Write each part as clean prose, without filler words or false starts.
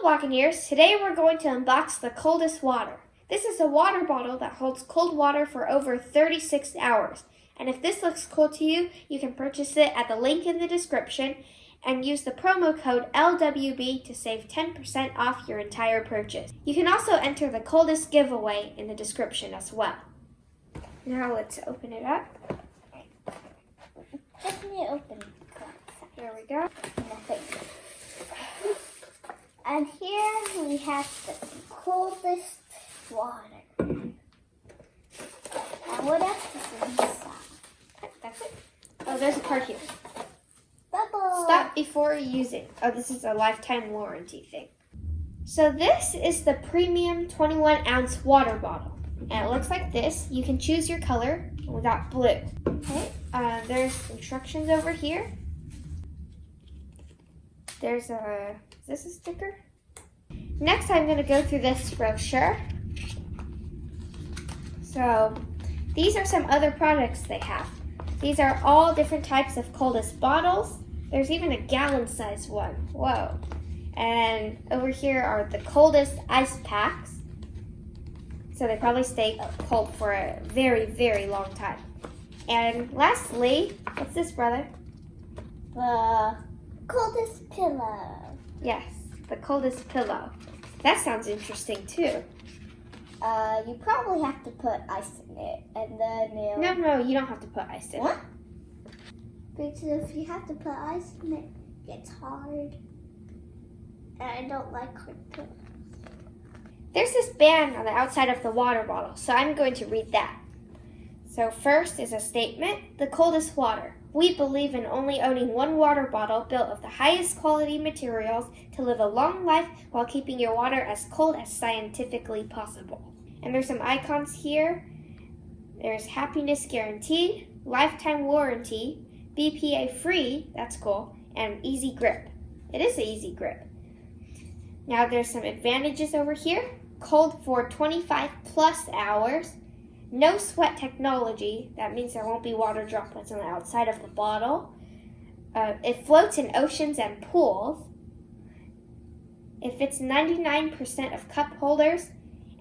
Buccaneers, today we're going to unbox the Coldest Water. This is a water bottle that holds cold water for over 36 hours. And if this looks cool to you, you can purchase it at the link in the description and use the promo code LWB to save 10% off your entire purchase. You can also enter the Coldest giveaway in the description as well. Now let's open it up. Let me open it. There we go. And here we have the coldest water. And what else is inside? That's it. Oh, there's a card here. Bubble. Stop before using. Oh, this is a lifetime warranty thing. So this is the premium 21-ounce water bottle. And it looks like this. You can choose your color. We got blue. Okay. There's instructions over here. There's a, is this a sticker? Next, I'm going to go through this brochure. So, these are some other products they have. These are all different types of coldest bottles. There's even a gallon-sized one. Whoa. And over here are the coldest ice packs. So they probably stay cold for a very, very long time. And lastly, what's this, brother? The coldest pillow. Yes, the coldest pillow. That sounds interesting too. You probably have to put ice in it, and then No, you don't have to put ice in it. What? Because if you have to put ice in it, it's hard. And I don't like hard pillows. There's this band on the outside of the water bottle, so I'm going to read that. So first is a statement, the coldest water. We believe in only owning one water bottle built of the highest quality materials to live a long life while keeping your water as cold as scientifically possible. And there's some icons here. There's happiness guaranteed, lifetime warranty, BPA free, that's cool, and easy grip. It is an easy grip. Now there's some advantages over here. Cold for 25 plus hours. No sweat technology. That means there won't be water droplets on the outside of the bottle. It floats in oceans and pools. It fits 99% of cup holders,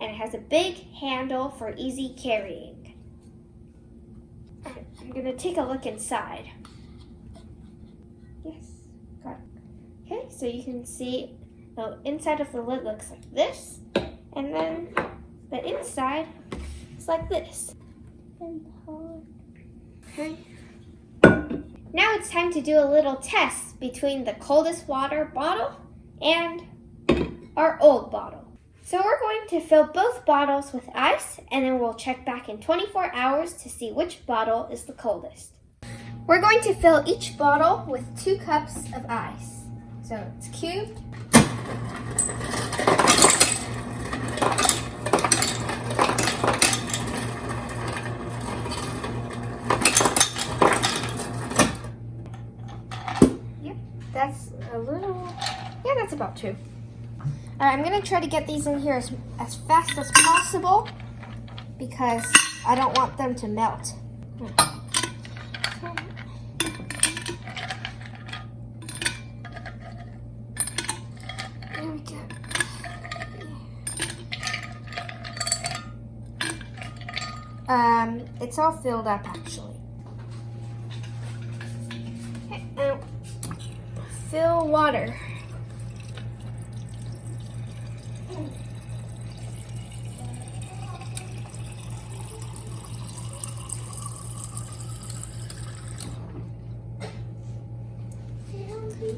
and it has a big handle for easy carrying. I'm going to take a look inside. Yes, got it. Okay, so you can see the inside of the lid looks like this, and then the inside is like this. Okay. Now it's time to do a little test between the coldest water bottle and our old bottle. So we're going to fill both bottles with ice, and then we'll check back in 24 hours to see which bottle is the coldest. We're going to fill each bottle with 2 cups of ice. So it's cubed. That's a little, yeah, that's about 2. I'm going to try to get these in here as fast as possible because I don't want them to melt. There we go. It's all filled up actually. Okay, fill water.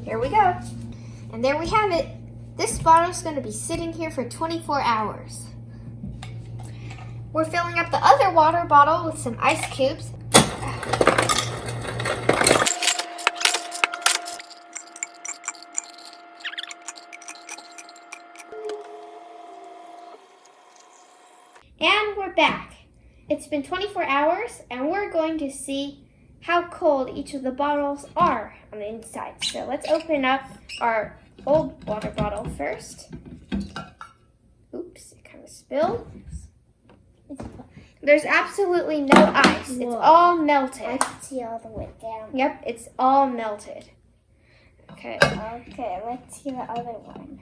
Here we go. And there we have it. This bottle's going to be sitting here for 24 hours. We're filling up the other water bottle with some ice cubes. And we're back. It's been 24 hours, and we're going to see how cold each of the bottles are on the inside. So let's open up our old water bottle first. Oops, it kind of spilled. There's absolutely no ice. Whoa. It's all melted. I can see all the way down. Yep, it's all melted. Okay. Okay, let's see the other one.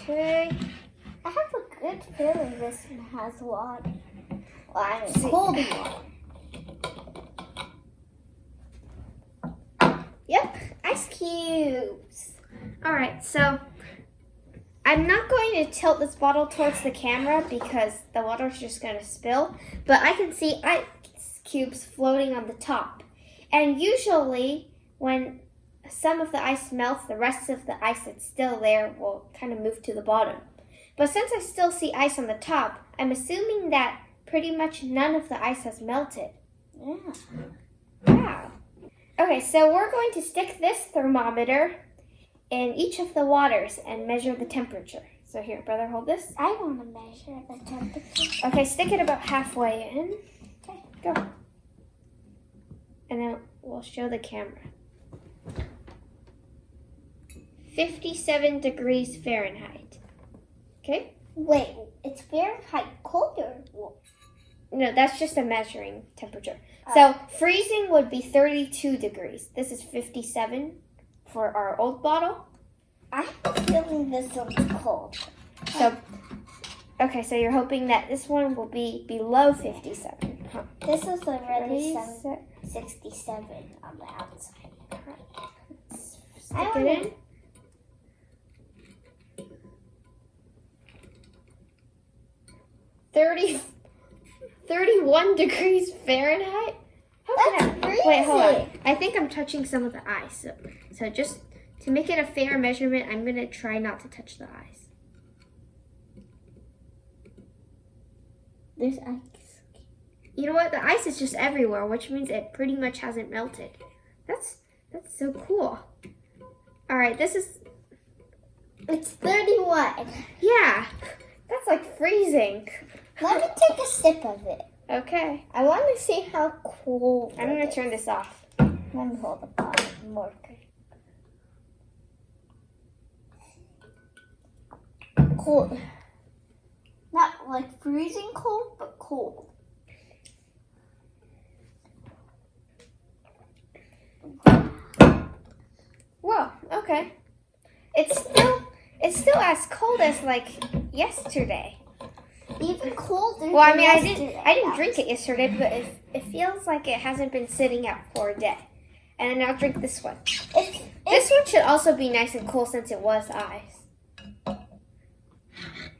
Okay. I have a good feeling this one has water. Well, I mean, cold water. Yep, ice cubes. All right, so I'm not going to tilt this bottle towards the camera because the water's just going to spill, but I can see ice cubes floating on the top. And usually when some of the ice melts, the rest of the ice that's still there will kind of move to the bottom. But since I still see ice on the top, I'm assuming that pretty much none of the ice has melted. Yeah. Wow. Okay, so we're going to stick this thermometer in each of the waters and measure the temperature. So here, brother, hold this. I want to measure the temperature. Okay, stick it about halfway in. Okay. Go. And then we'll show the camera. 57 degrees Fahrenheit. Okay? Wait, it's Fahrenheit colder. No, that's just a measuring temperature. So freezing would be 32 degrees. This is 57 for our old bottle. I have a feeling this one's cold. So, okay, so you're hoping that this one will be below 57. Huh. This is already Ready, 67 on the outside. Stick it in. 31 degrees Fahrenheit? That's freezing. Wait, hold on. I think I'm touching some of the ice. So just to make it a fair measurement, I'm going to try not to touch the ice. There's ice. You know what? The ice is just everywhere, which means it pretty much hasn't melted. That's so cool. All right, this is... It's 31. Yeah, that's like freezing. Let me take a sip of it. Okay. I want to see how cold I'm going it to is. turn this off. Let me hold the bottle more. Cold. Not like freezing cold, but cold. Whoa, okay. It's still as cold as like yesterday. Even colder. Well, I mean, than I yesterday. didn't drink it yesterday, but it feels like it hasn't been sitting out for a day. And then I'll drink this one. This one should also be nice and cool since it was ice.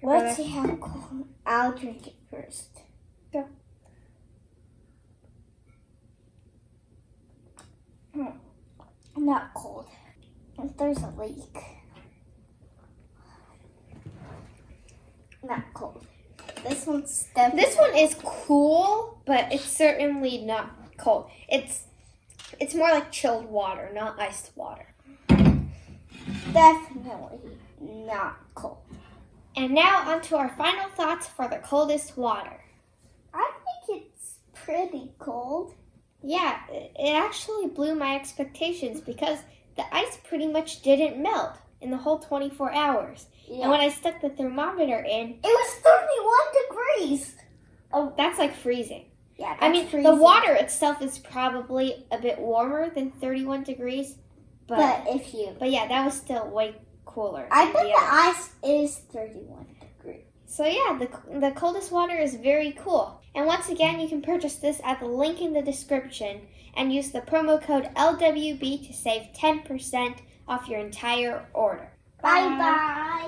Let's see how cold. I'll drink it first. Go. Not cold. There's a leak. Not cold. This one's definitely. This one is cool, but it's certainly not cold. It's more like chilled water, not iced water. Definitely not cold. And now onto our final thoughts for the coldest water. I think it's pretty cold. Yeah, it actually blew my expectations because the ice pretty much didn't melt in the whole 24 hours. Yeah. And when I stuck the thermometer in, It was 31 degrees. oh, that's like freezing. Yeah, I mean, the water itself is probably a bit warmer than 31 degrees, but yeah, that was still way cooler. I than bet the the other. ice is 31 degrees. So yeah, the coldest water is very cool. And once again, you can purchase this at the link in the description and use the promo code LWB to save 10% off your entire order. Bye bye.